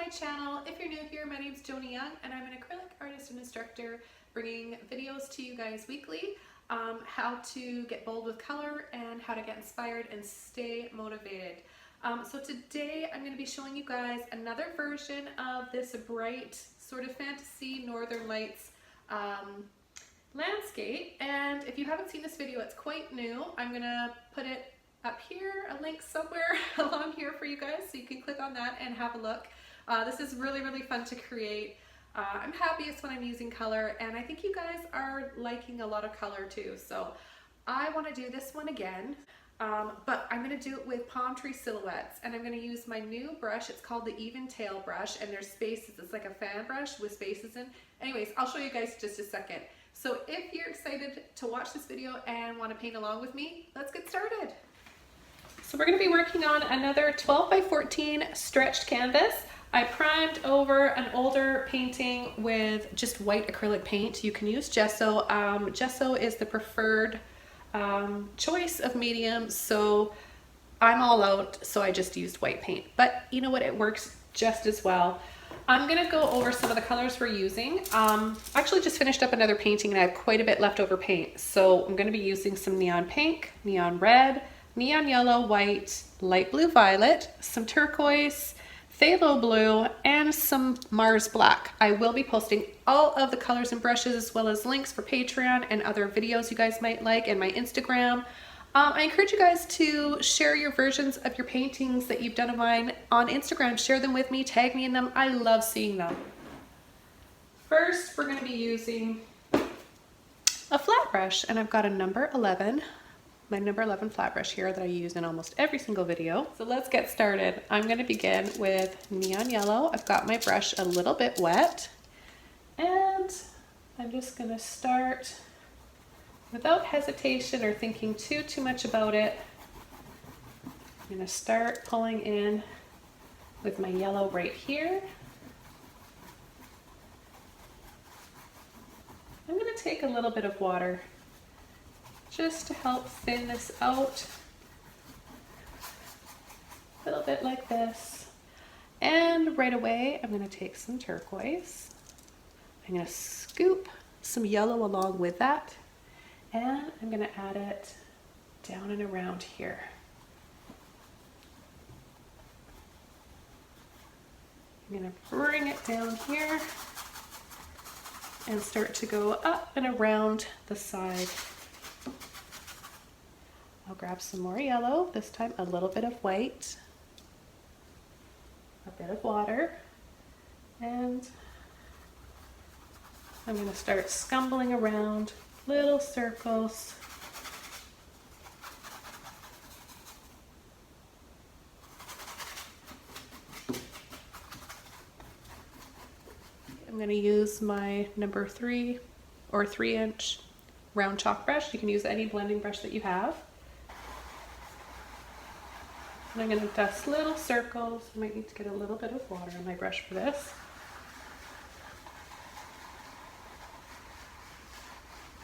channel. If you're new here, my name's Joni and I'm an acrylic artist and instructor bringing videos to you guys weekly, how to get bold with color and how to get inspired and stay motivated. So today I'm going to be showing you guys another version of this bright sort of fantasy Northern Lights landscape, and if you haven't seen this video, it's quite new. I'm going to put it up here, a link somewhere along here for you guys, so you can click on that and have a look. This is really fun to create. I'm happiest when I'm using color, and I think you guys are liking a lot of color too, so I want to do this one again, but I'm going to do it with palm tree silhouettes, and I'm going to use my new brush. It's called the Even Tail brush, and there's spaces. It's like a fan brush with spaces in. Anyways, I'll show you guys in just a second. So if you're excited to watch this video and want to paint along with me, let's get started. So we're going to be working on another 12 by 14 stretched canvas. I primed over an older painting with just white acrylic paint. You can use gesso. Gesso is the preferred choice of medium, so I'm all out, so I just used white paint. But you know what, it works just as well. I'm going to go over some of the colors we're using. I actually just finished up another painting and I have quite a bit leftover paint, so I'm going to be using some neon pink, neon red, neon yellow, white, light blue violet, some turquoise, phthalo blue, and some Mars black. I will be posting all of the colors and brushes as well as links for Patreon and other videos you guys might like, and my Instagram. I encourage you guys to share your versions of your paintings that you've done of mine on Instagram. Share them with me, tag me in them. I love seeing them. First, we're going to be using a flat brush, and I've got a number 11. My number 11 flat brush here that I use in almost every single video. So let's get started. I'm going to begin with neon yellow. I've got my brush a little bit wet, and I'm just going to start without hesitation or thinking too much about it. I'm going to start pulling in with my yellow right here. I'm going to take a little bit of water just to help thin this out, a little bit like this. And right away, I'm going to take some turquoise. I'm going to scoop some yellow along with that, and I'm going to add it down and around here. I'm going to bring it down here and start to go up and around the side. I'll grab some more yellow, this time a little bit of white, a bit of water, and I'm going to start scumbling around little circles. I'm going to use my number 3 or 3-inch round chalk brush. You can use any blending brush that you have. And I'm going to dust little circles. I might need to get a little bit of water on my brush for this.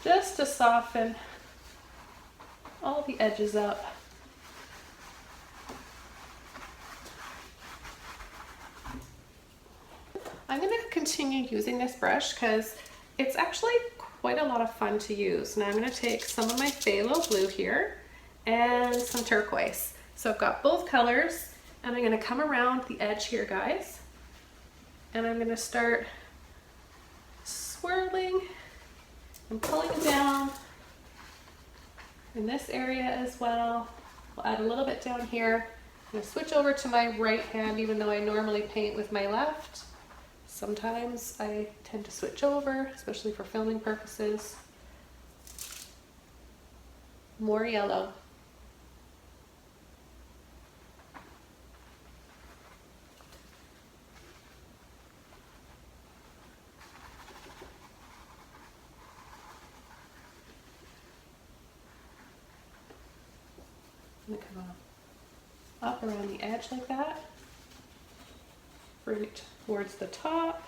Just to soften all the edges up. I'm going to continue using this brush because it's actually quite a lot of fun to use. Now I'm going to take some of my phthalo blue here and some turquoise. So I've got both colors, and I'm going to come around the edge here, guys, and I'm going to start swirling and pulling down in this area as well. We'll add a little bit down here. I'm going to switch over to my right hand, even though I normally paint with my left. Sometimes I tend to switch over, especially for filming purposes. More yellow. I'm going to come up around the edge like that, bring it towards the top,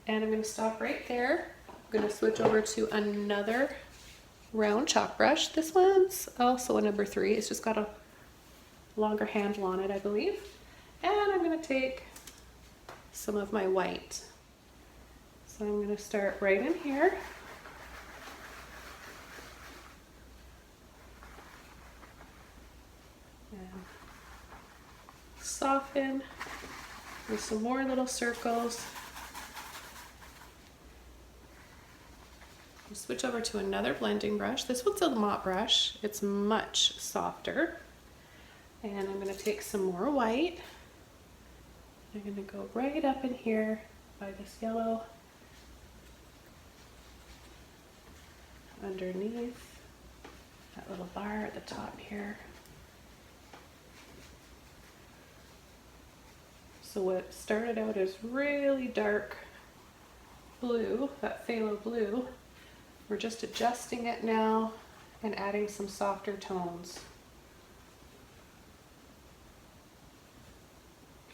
and I'm going to stop right there. I'm going to switch over to another round chalk brush. This one's also a number 3. It's just got a longer handle on it, I believe. And I'm going to take some of my white. So I'm going to start right in here. And soften with some more little circles. I'll switch over to another blending brush. This one's a mop brush. It's much softer. And I'm going to take some more white. I'm going to go right up in here by this yellow, underneath that little bar at the top here. So what started out as really dark blue, that phthalo blue, we're just adjusting it now and adding some softer tones.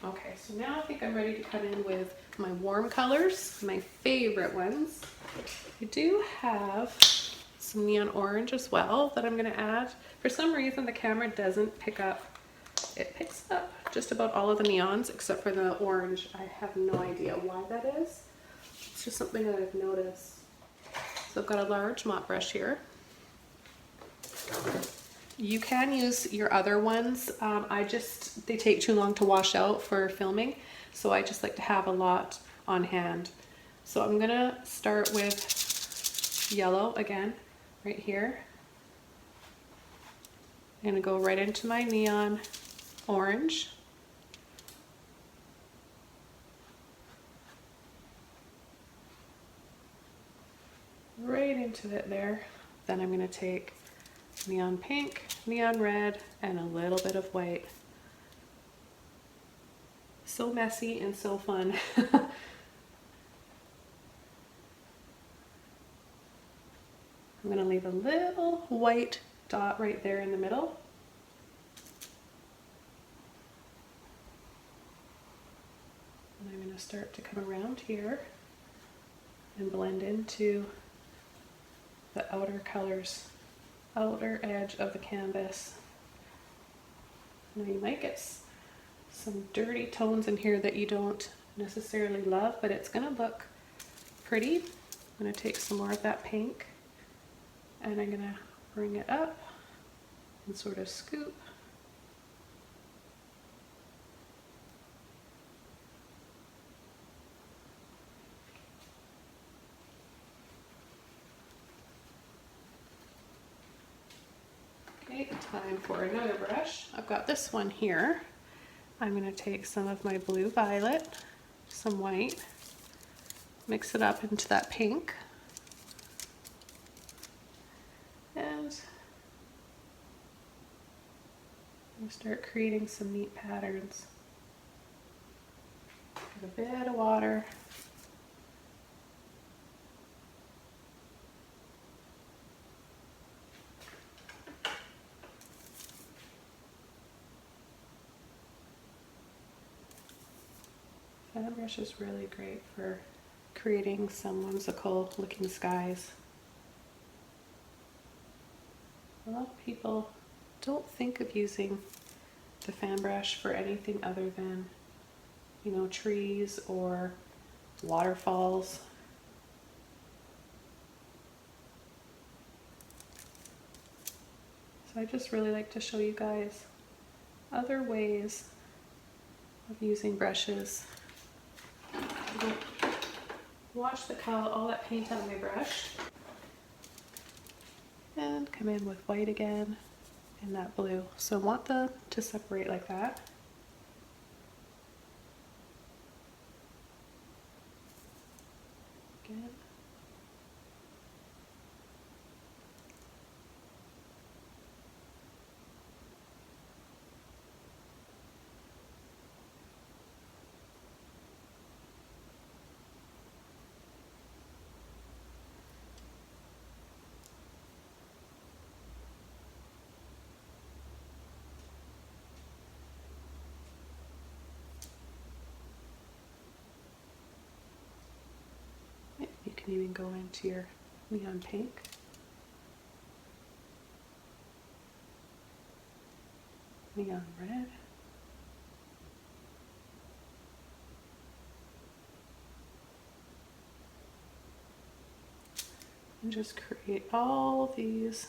Okay, so now I think I'm ready to come in with my warm colors, my favorite ones. I do have some neon orange as well that I'm going to add. For some reason the camera doesn't pick up. It picks up just about all of the neons except for the orange. I have no idea why that is. It's just something that I've noticed. So I've got a large mop brush here. You can use your other ones. They take too long to wash out for filming, so I just like to have a lot on hand. So I'm gonna start with yellow again, right here. I'm gonna go right into my neon orange. Right into it there. Then I'm gonna take neon pink, neon red, and a little bit of white. So messy and so fun. I'm going to leave a little white dot right there in the middle. And I'm going to start to come around here and blend into the outer colors, outer edge of the canvas. Now you might get some dirty tones in here that you don't necessarily love, but it's going to look pretty. I'm going to take some more of that pink and I'm going to bring it up and sort of scoop. Okay, time for another brush. I've got this one here. I'm going to take some of my blue violet, some white, mix it up into that pink, and I'm going to start creating some neat patterns. Give a bit of water. Fan brush is really great for creating some whimsical looking skies. A lot of people don't think of using the fan brush for anything other than, you know, trees or waterfalls. So I just really like to show you guys other ways of using brushes. Wash the color, all that paint on my brush, and come in with white again and that blue. So I want them to separate like that. Again. You can even go into your neon pink. Neon red. And just create all these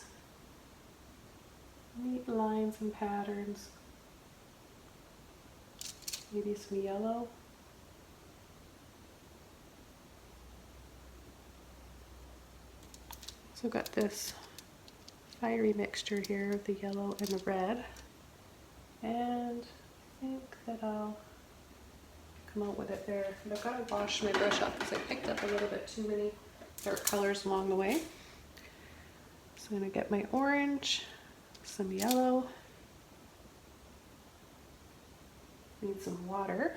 neat lines and patterns. Maybe some yellow. So I've got this fiery mixture here of the yellow and the red. And I think that I'll come out with it there. But I've got to wash my brush off because I picked up a little bit too many dark colors along the way. So I'm going to get my orange, some yellow, need some water.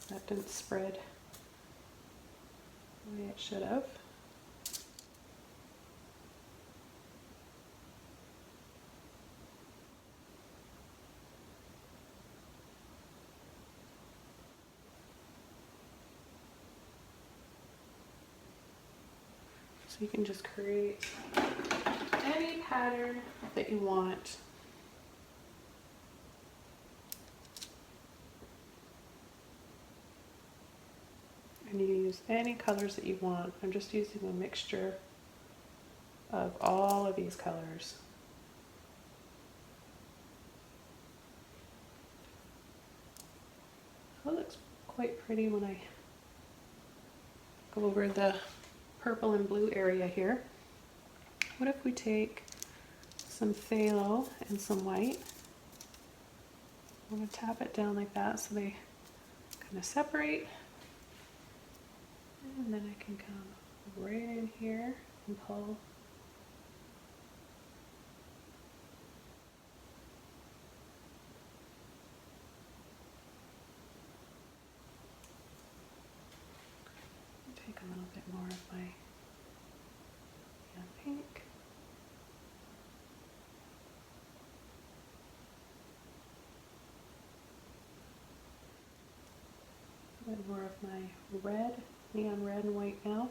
That didn't spread the way it should have. So you can just create any pattern that you want. And you use any colors that you want. I'm just using a mixture of all of these colors. So it looks quite pretty when I go over the purple and blue area here. What if we take some phthalo and some white? I'm going to tap it down like that so they kind of separate. And then I can come right in here and pull. Take a little bit more of my pink. A bit more of my red, neon red and white now.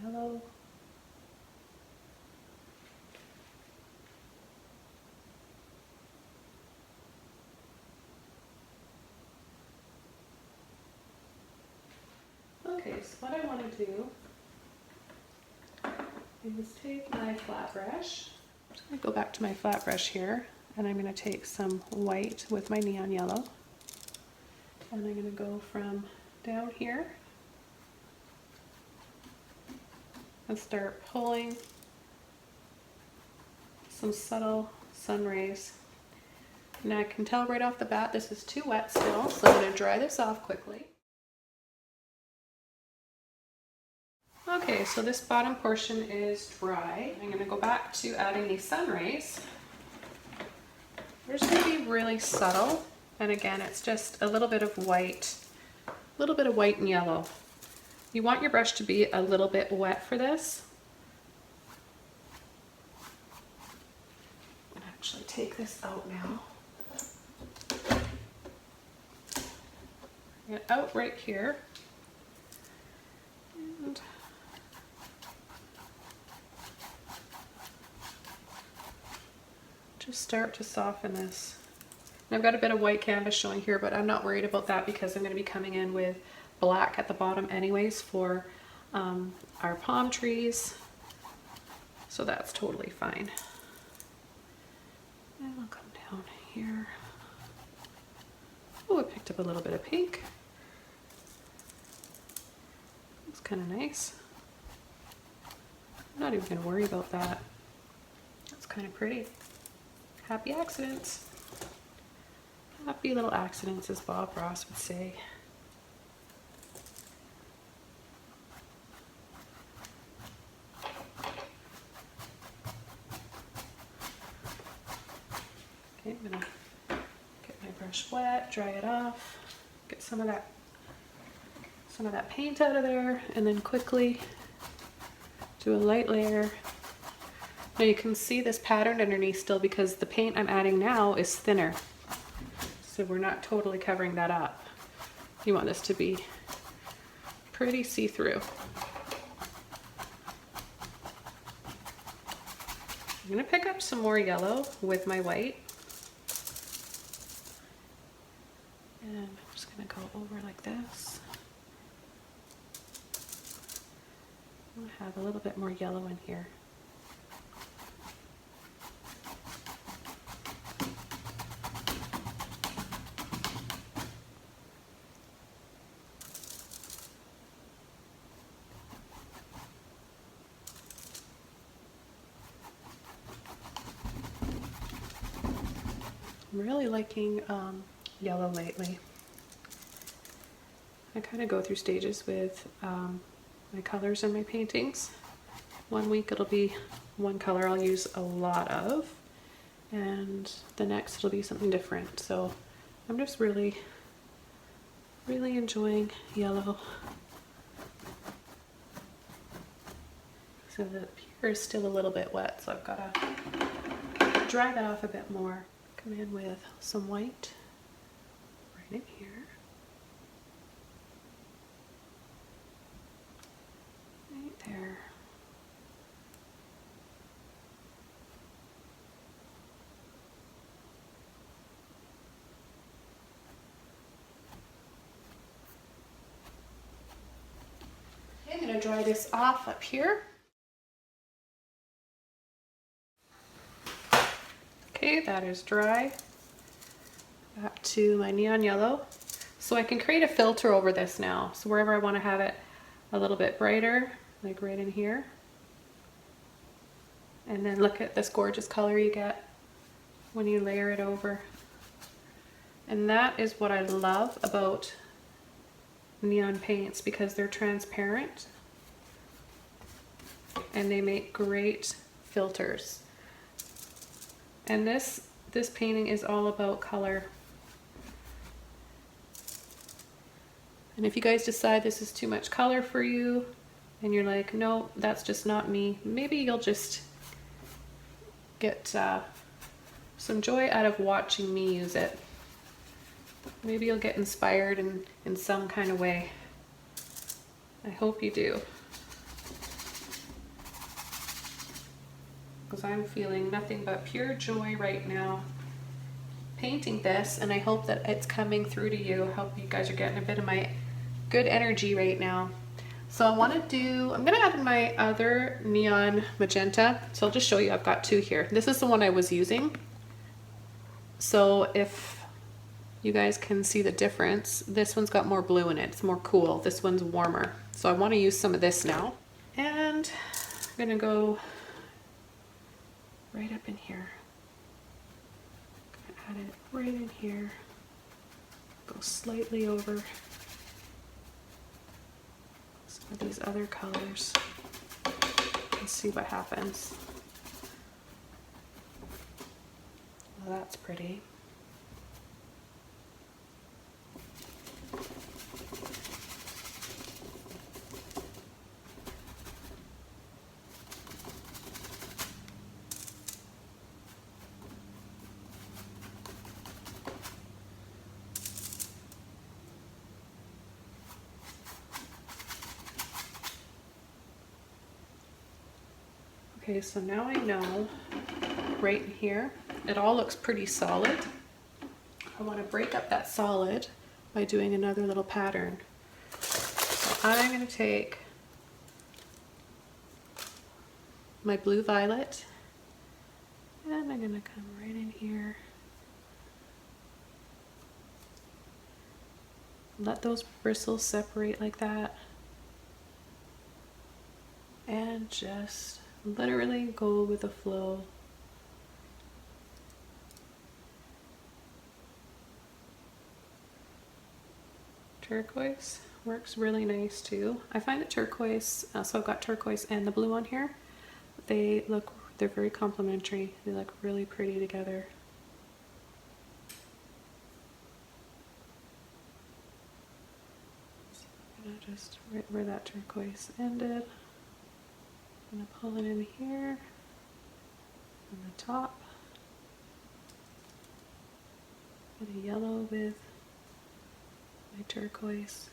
Yellow. Okay, so what I want to do is take my flat brush. I'm just going to go back to my flat brush here, and I'm going to take some white with my neon yellow, and I'm going to go from down here and start pulling some subtle sun rays. Now I can tell right off the bat this is too wet still, so I'm going to dry this off quickly. Okay, so this bottom portion is dry. I'm going to go back to adding these sun rays. They're just going to be really subtle, and again, it's just a little bit of white and yellow. You want your brush to be a little bit wet for this. I'm going to actually take this out now. Get out right here. And just start to soften this. And I've got a bit of white canvas showing here, but I'm not worried about that because I'm going to be coming in with black at the bottom anyways for our palm trees. So that's totally fine. And I'll come down here. Oh, I picked up a little bit of pink. Looks kind of nice. I'm not even going to worry about that. That's kind of pretty. Happy accidents. Happy little accidents, as Bob Ross would say. Okay, I'm gonna get my brush wet, dry it off, get some of that paint out of there, and then quickly do a light layer. Now you can see this pattern underneath still because the paint I'm adding now is thinner. So we're not totally covering that up. You want this to be pretty see-through. I'm gonna pick up some more yellow with my white. And just going to go over like this. I have a little bit more yellow in here. I'm really liking yellow lately. I kind of go through stages with my colors in my paintings. One week it'll be one color I'll use a lot of, and the next it'll be something different. So I'm just really enjoying yellow. So the pier is still a little bit wet, so I've got to dry that off a bit more. Come in with some white right in here. Right there. I'm going to dry this off up here. Okay, that is dry. Back to my neon yellow. So I can create a filter over this now. So wherever I want to have it a little bit brighter, like right in here. And then look at this gorgeous color you get when you layer it over. And that is what I love about neon paints, because they're transparent and they make great filters. And this painting is all about color. And if you guys decide this is too much color for you and you're like, no, that's just not me, maybe you'll just get some joy out of watching me use it. Maybe you'll get inspired in some kind of way. I hope you do. Because I'm feeling nothing but pure joy right now painting this, and I hope that it's coming through to you. I hope you guys are getting a bit of my good energy right now. So I'm gonna add my other neon magenta. So I'll just show you, I've got two here. This is the one I was using. So if you guys can see the difference, this one's got more blue in it. It's more cool. This one's warmer. So I want to use some of this now. And I'm gonna go right up in here. Add it right in here. Go slightly over some of these other colors and see what happens. Well, that's pretty. Okay, so now I know right in here, it all looks pretty solid. I want to break up that solid by doing another little pattern. So I'm going to take my blue violet and I'm going to come right in here. Let those bristles separate like that. And just literally go with the flow. Turquoise works really nice too. I find that turquoise, so I've got turquoise and the blue on here. They're very complementary. They look really pretty together. So I'm gonna just right where that turquoise ended. I'm going to pull it in here on the top. Get a yellow with my turquoise.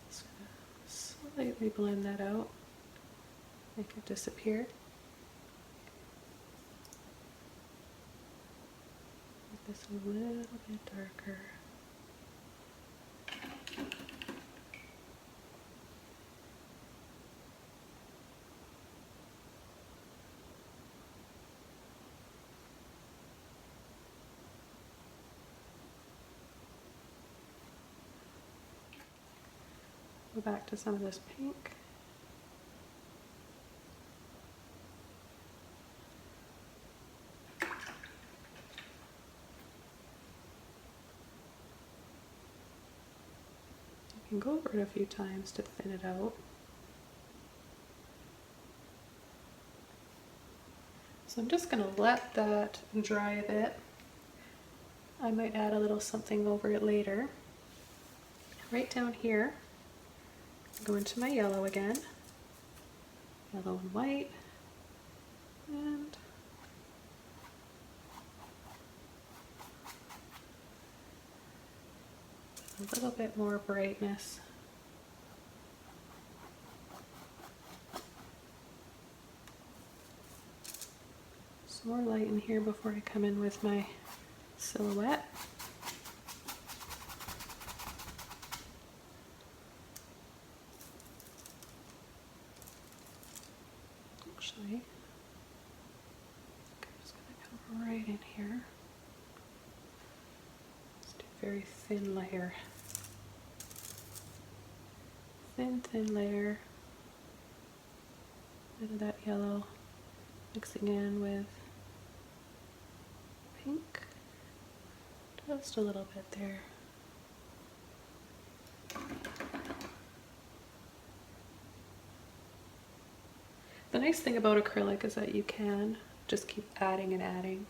Just lightly blend that out, make it disappear. Make this a little bit darker. Go back to some of this pink. You can go over it a few times to thin it out. So I'm just going to let that dry a bit. I might add a little something over it later. Right down here, go into my yellow again, yellow and white, and a little bit more brightness. Some more light in here before I come in with my silhouette. Actually, I'm just going to come right in here. Let's do a very thin layer. Thin layer. Bit of that yellow mixing in with pink. Just a little bit there. The nice thing about acrylic is that you can just keep adding and adding.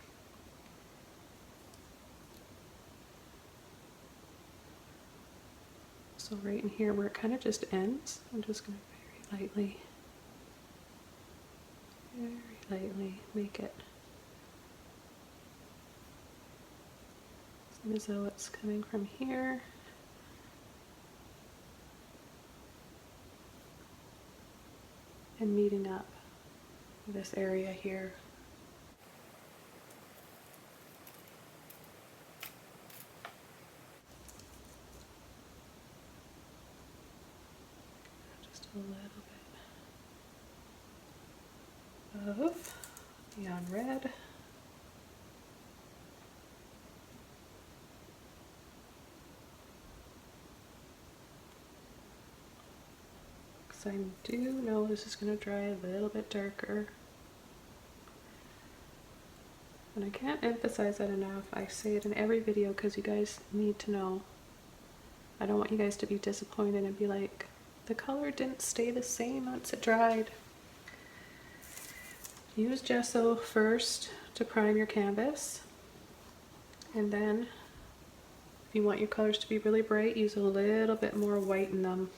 So right in here where it kind of just ends, I'm just going to very lightly make it as though it's coming from here. And meeting up this area here. Just a little bit of neon red. I do know this is going to dry a little bit darker. And I can't emphasize that enough. I say it in every video because you guys need to know. I don't want you guys to be disappointed and be like, the color didn't stay the same once it dried. Use gesso first to prime your canvas. And then, if you want your colors to be really bright, use a little bit more white in them.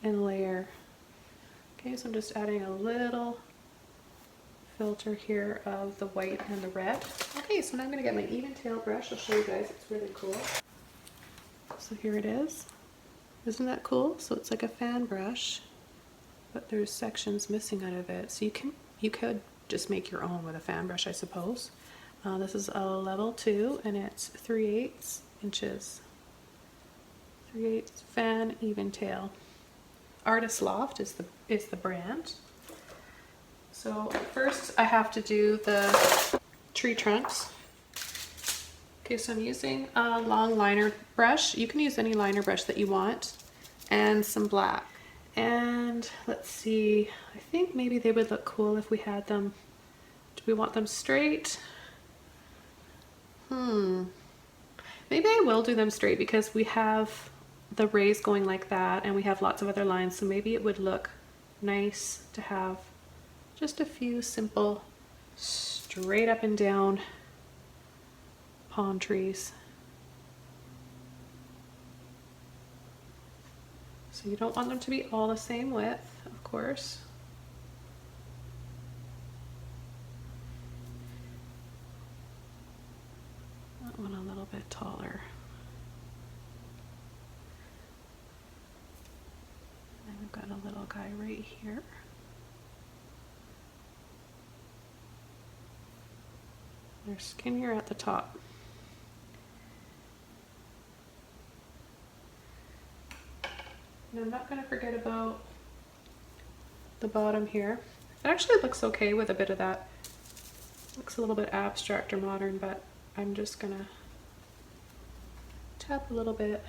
And layer. Okay, so I'm just adding a little filter here of the white and the red. Okay, so now I'm going to get my even tail brush. I'll show you guys. It's really cool. So here it is. Isn't that cool? So it's like a fan brush, but there's sections missing out of it. So you could just make your own with a fan brush, I suppose. This is a level 2, and it's 3/8 inches. 3/8 fan even tail. Artist Loft is the brand. So first I have to do the tree trunks. Okay, so I'm using a long liner brush. You can use any liner brush that you want, and some black. And let's see, I think maybe they would look cool if we had them. Do we want them straight? Maybe I will do them straight because we have the rays going like that and we have lots of other lines, so maybe it would look nice to have just a few simple straight up and down palm trees. So you don't want them to be all the same width, of course. That one a little bit taller. guy right here. There's skin here at the top. And I'm not going to forget about the bottom here. It actually looks okay with a bit of that. Looks a little bit abstract or modern, but I'm just going to tap a little bit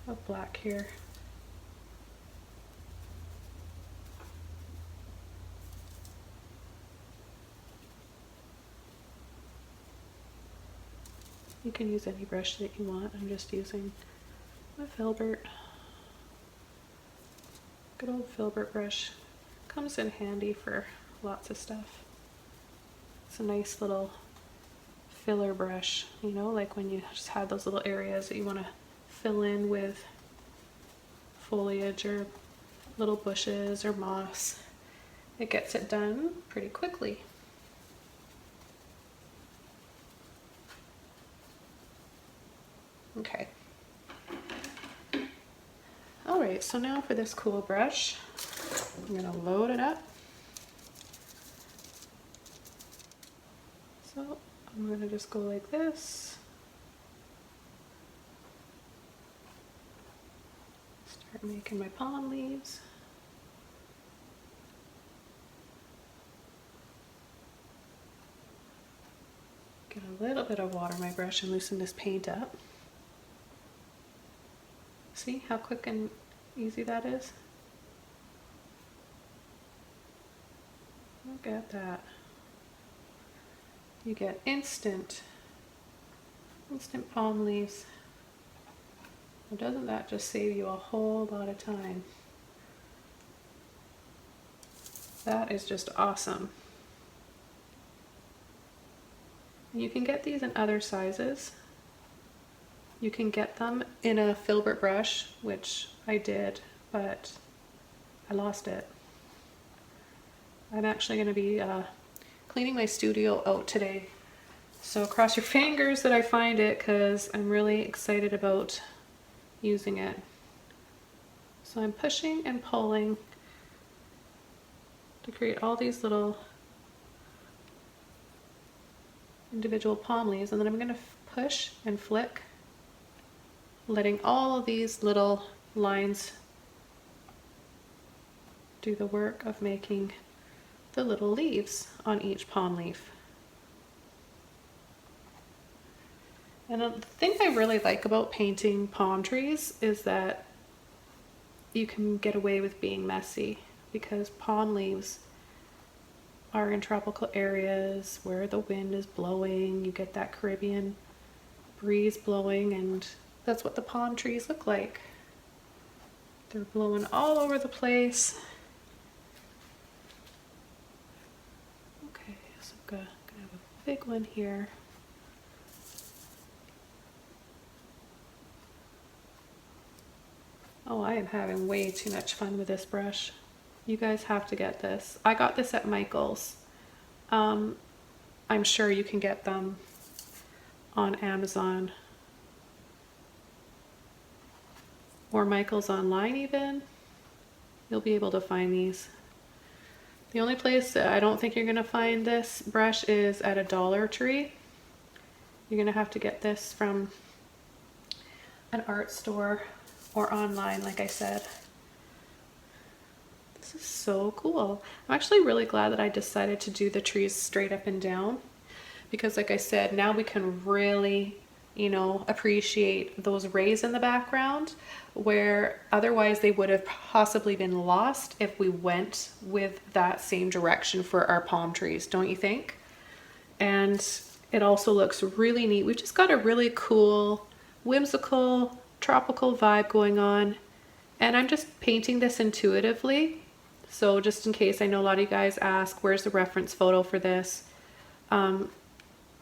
of black here. You can use any brush that you want. I'm just using my Filbert. Good old Filbert brush. Comes in handy for lots of stuff. It's a nice little filler brush, you know, like when you just have those little areas that you want to fill in with foliage or little bushes or moss. It gets it done pretty quickly. Okay. All right, so now for this cool brush, I'm gonna load it up. So I'm gonna just go like this. Start making my palm leaves. Get a little bit of water in my brush and loosen this paint up. See how quick and easy that is? Look at that. You get instant palm leaves. Well, doesn't that just save you a whole lot of time? That is just awesome. And you can get these in other sizes. You can get them in a Filbert brush, which I did, but I lost it. I'm actually going to be cleaning my studio out today. So cross your fingers that I find it, because I'm really excited about using it. So I'm pushing and pulling to create all these little individual palm leaves, and then I'm going to push and flick, letting all of these little lines do the work of making the little leaves on each palm leaf. And the thing I really like about painting palm trees is that you can get away with being messy, because palm leaves are in tropical areas where the wind is blowing. You get that Caribbean breeze blowing, and that's what the palm trees look like. They're blowing all over the place. Okay, so I'm gonna have a big one here. Oh, I am having way too much fun with this brush. You guys have to get this. I got this at Michael's. I'm sure you can get them on Amazon or Michael's online even. You'll be able to find these. The only place that I don't think you're gonna find this brush is at a Dollar Tree. You're gonna have to get this from an art store or online, like I said. This is so cool. I'm actually really glad that I decided to do the trees straight up and down, because like I said, now we can really, you know, appreciate those rays in the background, where otherwise they would have possibly been lost if we went with that same direction for our palm trees, don't you think? And it also looks really neat. We've just got a really cool, whimsical, tropical vibe going on, and I'm just painting this intuitively. So just in case, I know a lot of you guys ask, where's the reference photo for this?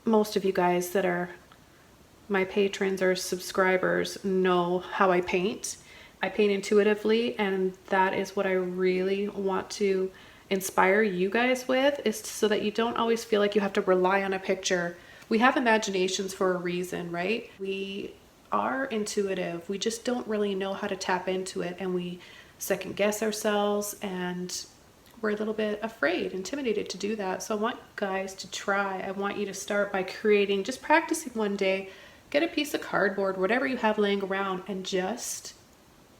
Most of you guys that are my patrons or subscribers know how I paint. I paint intuitively, and that is what I really want to inspire you guys with, is so that you don't always feel like you have to rely on a picture. We have imaginations for a reason, right? We are intuitive. We just don't really know how to tap into it, and we second guess ourselves, and we're a little bit afraid, intimidated to do that. So I want you guys to try. I want you to start by creating, just practicing one day. Get a piece of cardboard, whatever you have laying around, and just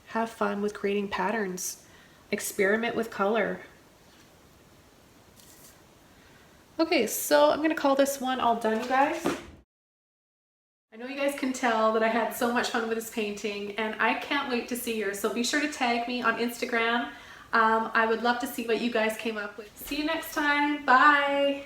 have fun with creating patterns. Experiment with color. Okay, so I'm gonna call this one all done, you guys. I know you guys can tell that I had so much fun with this painting, and I can't wait to see yours. So be sure to tag me on Instagram. I would love to see what you guys came up with. See you next time. Bye.